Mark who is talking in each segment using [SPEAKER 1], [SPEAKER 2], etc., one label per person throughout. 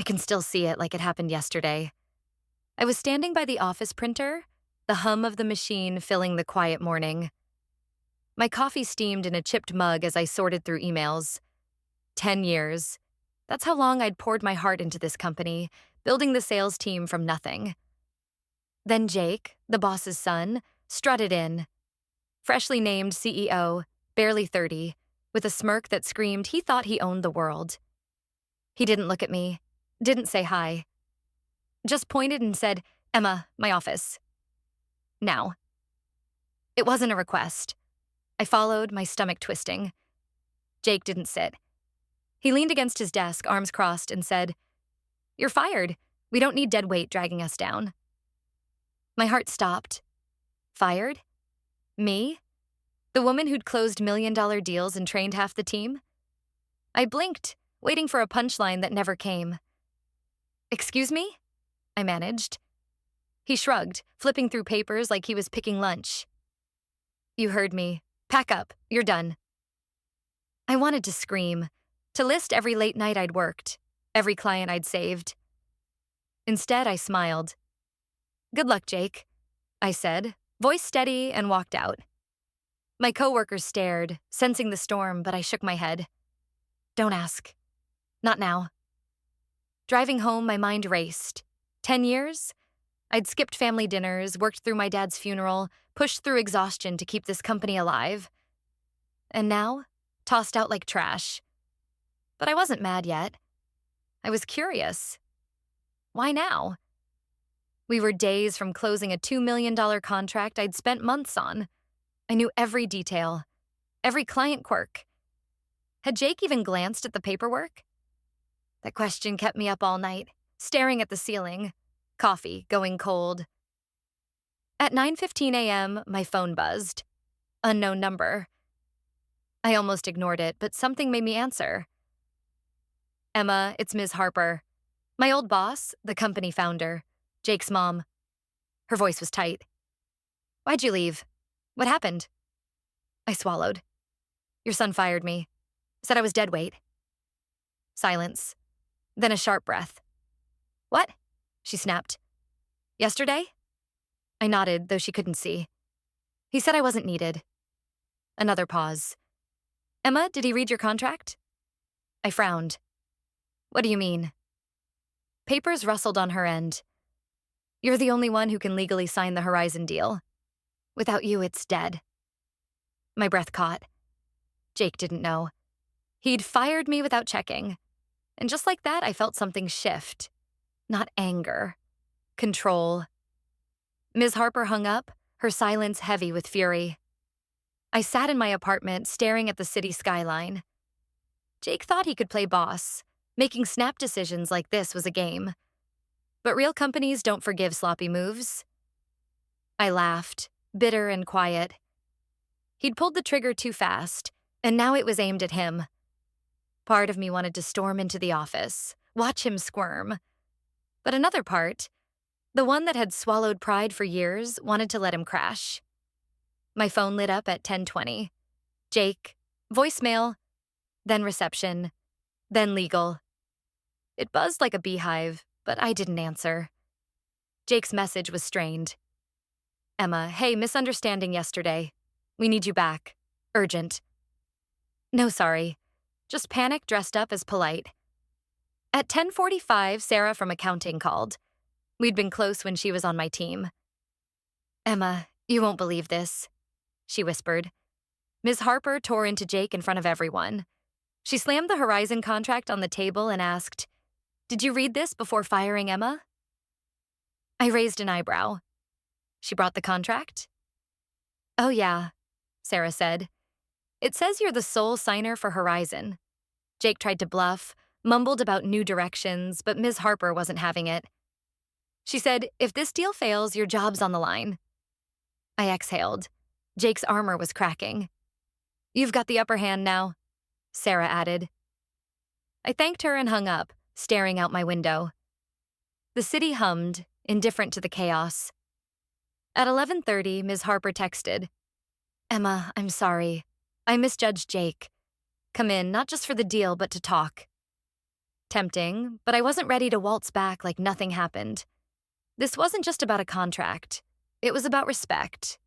[SPEAKER 1] can still see it like it happened yesterday. I was standing by the office printer, the hum of the machine filling the quiet morning. My coffee steamed in a chipped mug as I sorted through emails. 10 years. That's how long I'd poured my heart into this company, building the sales team from nothing. Then Jake, the boss's son, strutted in. Freshly named CEO, barely 30, with a smirk that screamed he thought he owned the world. He didn't look at me, didn't say hi. Just pointed and said, "Emma, my office. Now." It wasn't a request. I followed, my stomach twisting. Jake didn't sit. He leaned against his desk, arms crossed, and said, "You're fired. We don't need dead weight dragging us down." My heart stopped. Fired? Me? The woman who'd closed million-dollar deals and trained half the team? I blinked, waiting for a punchline that never came. "Excuse me?" I managed. He shrugged, flipping through papers like he was picking lunch. "You heard me. Pack up. You're done." I wanted to scream, to list every late night I'd worked, every client I'd saved. Instead, I smiled. "Good luck, Jake," I said, voice steady, and walked out. My coworkers stared, sensing the storm, but I shook my head. "Don't ask. Not now." Driving home, my mind raced. 10 years? I'd skipped family dinners, worked through my dad's funeral, pushed through exhaustion to keep this company alive. And now, tossed out like trash. But I wasn't mad yet. I was curious. Why now? We were days from closing a $2 million contract I'd spent months on. I knew every detail, every client quirk. Had Jake even glanced at the paperwork? That question kept me up all night, staring at the ceiling, coffee going cold. At 9:15 a.m., my phone buzzed. Unknown number. I almost ignored it, but something made me answer. "Emma, it's Ms. Harper. My old boss, the company founder, Jake's mom." Her voice was tight. "Why'd you leave? What happened?" I swallowed. "Your son fired me. Said I was dead weight." Silence. Then a sharp breath. "What?" she snapped. "Yesterday?" I nodded, though she couldn't see. "He said I wasn't needed." Another pause. "Emma, did he read your contract?" I frowned. "What do you mean?" Papers rustled on her end. "You're the only one who can legally sign the Horizon deal. Without you, it's dead." My breath caught. Jake didn't know. He'd fired me without checking. And just like that, I felt something shift. Not anger. Control. Ms. Harper hung up, her silence heavy with fury. I sat in my apartment, staring at the city skyline. Jake thought he could play boss. Making snap decisions like this was a game. But real companies don't forgive sloppy moves. I laughed, bitter and quiet. He'd pulled the trigger too fast, and now it was aimed at him. Part of me wanted to storm into the office, watch him squirm. But another part, the one that had swallowed pride for years, wanted to let him crash. My phone lit up at 10:20. Jake, voicemail, then reception, then legal. It buzzed like a beehive, but I didn't answer. Jake's message was strained. "Emma, hey, misunderstanding yesterday. We need you back. Urgent." "No, sorry. Just panic dressed up as polite." At 10:45, Sarah from accounting called. We'd been close when she was on my team. "Emma, you won't believe this," she whispered. Ms. Harper tore into Jake in front of everyone. She slammed the Horizon contract on the table and asked, "Did you read this before firing Emma?" I raised an eyebrow. "She brought the contract?" "Oh yeah," Sarah said. "It says you're the sole signer for Horizon." Jake tried to bluff, mumbled about new directions, but Ms. Harper wasn't having it. She said, "If this deal fails, your job's on the line." I exhaled. Jake's armor was cracking. "You've got the upper hand now," Sarah added. I thanked her and hung up, staring out my window. The city hummed, indifferent to the chaos. At 11:30, Ms. Harper texted, "Emma, I'm sorry. I misjudged Jake. Come in, not just for the deal, but to talk." Tempting, but I wasn't ready to waltz back like nothing happened. This wasn't just about a contract. It was about respect,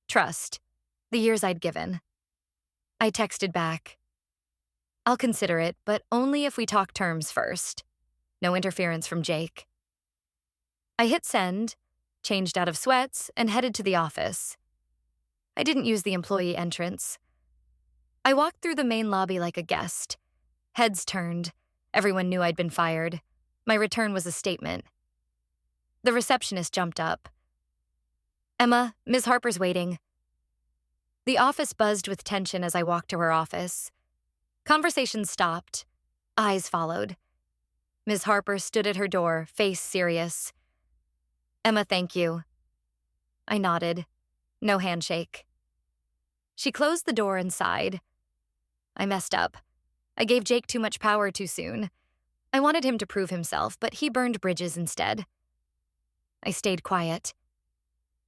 [SPEAKER 1] trust, the years I'd given. I texted back, "I'll consider it, but only if we talk terms first. No interference from Jake." I hit send, changed out of sweats, and headed to the office. I didn't use the employee entrance. I walked through the main lobby like a guest. Heads turned. Everyone knew I'd been fired. My return was a statement. The receptionist jumped up. "Emma, Ms. Harper's waiting." The office buzzed with tension as I walked to her office. Conversation stopped. Eyes followed. Ms. Harper stood at her door, face serious. "Emma, thank you." I nodded. No handshake. She closed the door and sighed. "I messed up. I gave Jake too much power too soon. I wanted him to prove himself, but he burned bridges instead." I stayed quiet.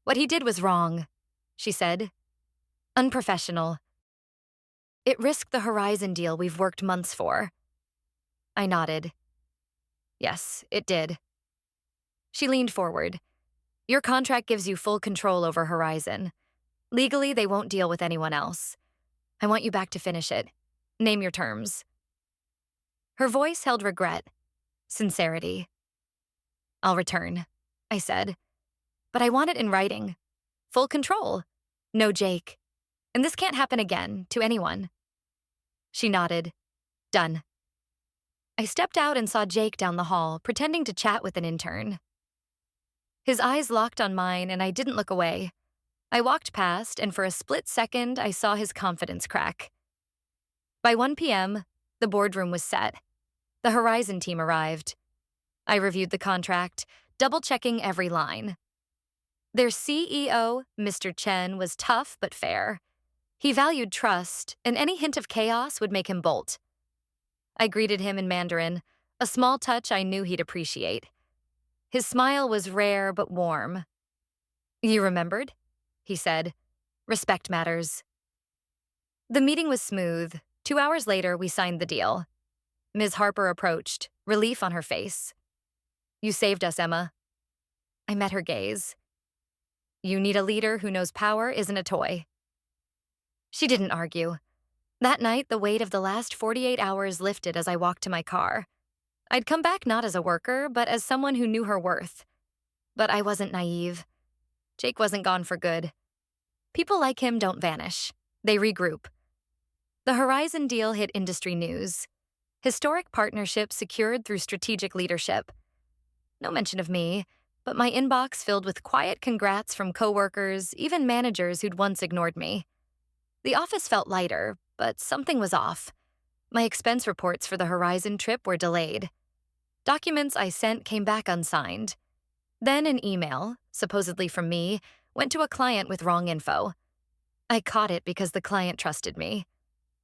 [SPEAKER 1] "What he did was wrong," she said. "Unprofessional. It risked the Horizon deal we've worked months for." I nodded. "Yes, it did." She leaned forward. "Your contract gives you full control over Horizon. Legally, they won't deal with anyone else. I want you back to finish it. Name your terms." Her voice held regret, sincerity. "I'll return," I said. "But I want it in writing. Full control. No Jake. And this can't happen again, to anyone." She nodded. "Done." I stepped out and saw Jake down the hall, pretending to chat with an intern. His eyes locked on mine, and I didn't look away. I walked past, and for a split second, I saw his confidence crack. By 1 p.m., the boardroom was set. The Horizon team arrived. I reviewed the contract, double-checking every line. Their CEO, Mr. Chen, was tough but fair. He valued trust, and any hint of chaos would make him bolt. I greeted him in Mandarin, a small touch I knew he'd appreciate. His smile was rare but warm. "You remembered?" he said. "Respect matters." The meeting was smooth. 2 hours later, we signed the deal. Ms. Harper approached, relief on her face. "You saved us, Emma." I met her gaze. "You need a leader who knows power isn't a toy." She didn't argue. That night, the weight of the last 48 hours lifted as I walked to my car. I'd come back not as a worker, but as someone who knew her worth. But I wasn't naive. Jake wasn't gone for good. People like him don't vanish. They regroup. The Horizon deal hit industry news. Historic partnerships secured through strategic leadership. No mention of me, but my inbox filled with quiet congrats from coworkers, even managers who'd once ignored me. The office felt lighter, but something was off. My expense reports for the Horizon trip were delayed. Documents I sent came back unsigned. Then an email, supposedly from me, went to a client with wrong info. I caught it because the client trusted me.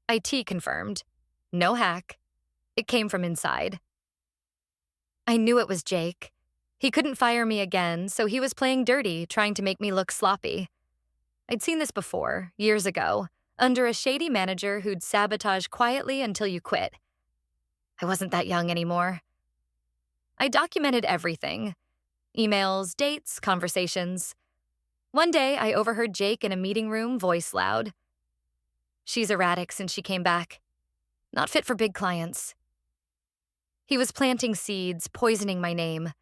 [SPEAKER 1] IT confirmed. No hack. It came from inside. I knew it was Jake. He couldn't fire me again, so he was playing dirty, trying to make me look sloppy. I'd seen this before, years ago, under a shady manager who'd sabotage quietly until you quit. I wasn't that young anymore. I documented everything. Emails, dates, conversations. One day, I overheard Jake in a meeting room, voice loud. "She's erratic since she came back. Not fit for big clients." He was planting seeds, poisoning my name.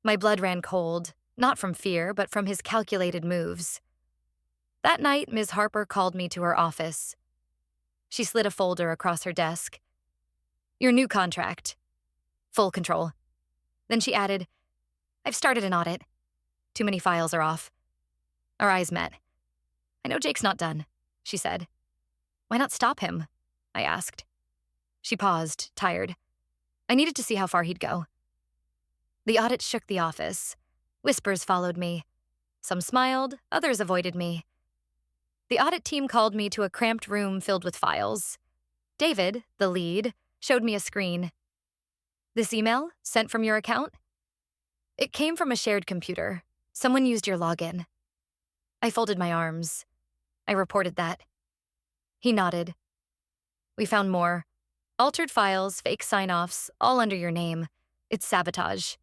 [SPEAKER 1] My blood ran cold, not from fear, but from his calculated moves. That night, Ms. Harper called me to her office. She slid a folder across her desk. "Your new contract. Full control." Then she added, "I've started an audit. Too many files are off." Our eyes met. "I know Jake's not done," she said. "Why not stop him?" I asked. She paused, tired. I needed to see how far he'd go. The audit shook the office. Whispers followed me. Some smiled, others avoided me. The audit team called me to a cramped room filled with files. David, the lead, showed me a screen. "This email, sent from your account?" "It came from a shared computer. Someone used your login." I folded my arms. I reported that. He nodded. "We found more. Altered files, fake sign-offs, all under your name. It's sabotage.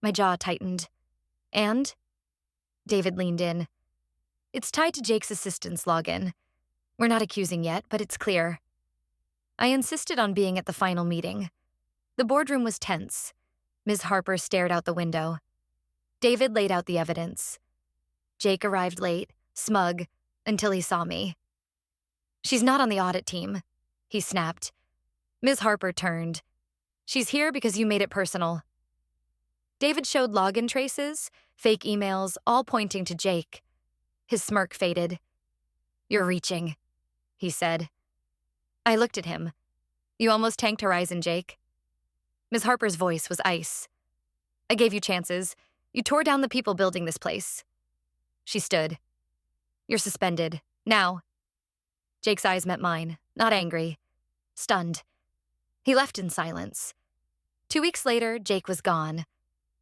[SPEAKER 1] My jaw tightened. And? David leaned in. It's tied to Jake's assistant's login. We're not accusing yet, but it's clear. I insisted on being at the final meeting. The boardroom was tense. Ms. Harper stared out the window. David laid out the evidence. Jake arrived late, smug, until he saw me. She's not on the audit team, he snapped. Ms. Harper turned. She's here because you made it personal. David showed login traces, fake emails, all pointing to Jake. His smirk faded. You're reaching, he said. I looked at him. You almost tanked Horizon, Jake. Ms. Harper's voice was ice. I gave you chances. You tore down the people building this place. She stood. You're suspended. Now. Jake's eyes met mine, not angry. Stunned. He left in silence. 2 weeks later, Jake was gone.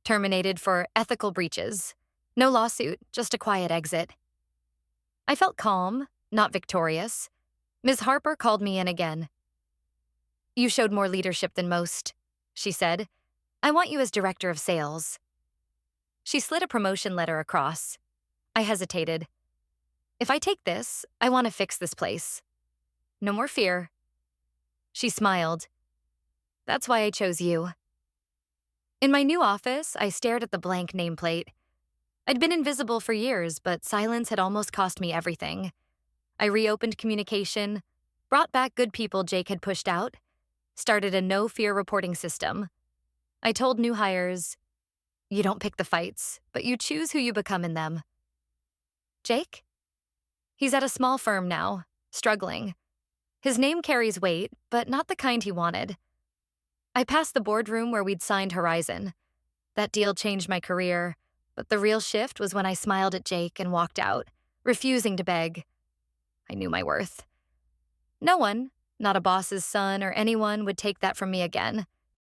[SPEAKER 1] Terminated for ethical breaches. No lawsuit, just a quiet exit. I felt calm, not victorious. Ms. Harper called me in again. You showed more leadership than most, she said. I want you as director of sales. She slid a promotion letter across. I hesitated. If I take this, I want to fix this place. No more fear. She smiled. That's why I chose you. In my new office, I stared at the blank nameplate. I'd been invisible for years, but silence had almost cost me everything. I reopened communication, brought back good people Jake had pushed out, started a no-fear reporting system. I told new hires, you don't pick the fights, but you choose who you become in them. Jake? He's at a small firm now, struggling. His name carries weight, but not the kind he wanted. I passed the boardroom where we'd signed Horizon. That deal changed my career, but the real shift was when I smiled at Jake and walked out, refusing to beg. I knew my worth. No one, not a boss's son or anyone, would take that from me again.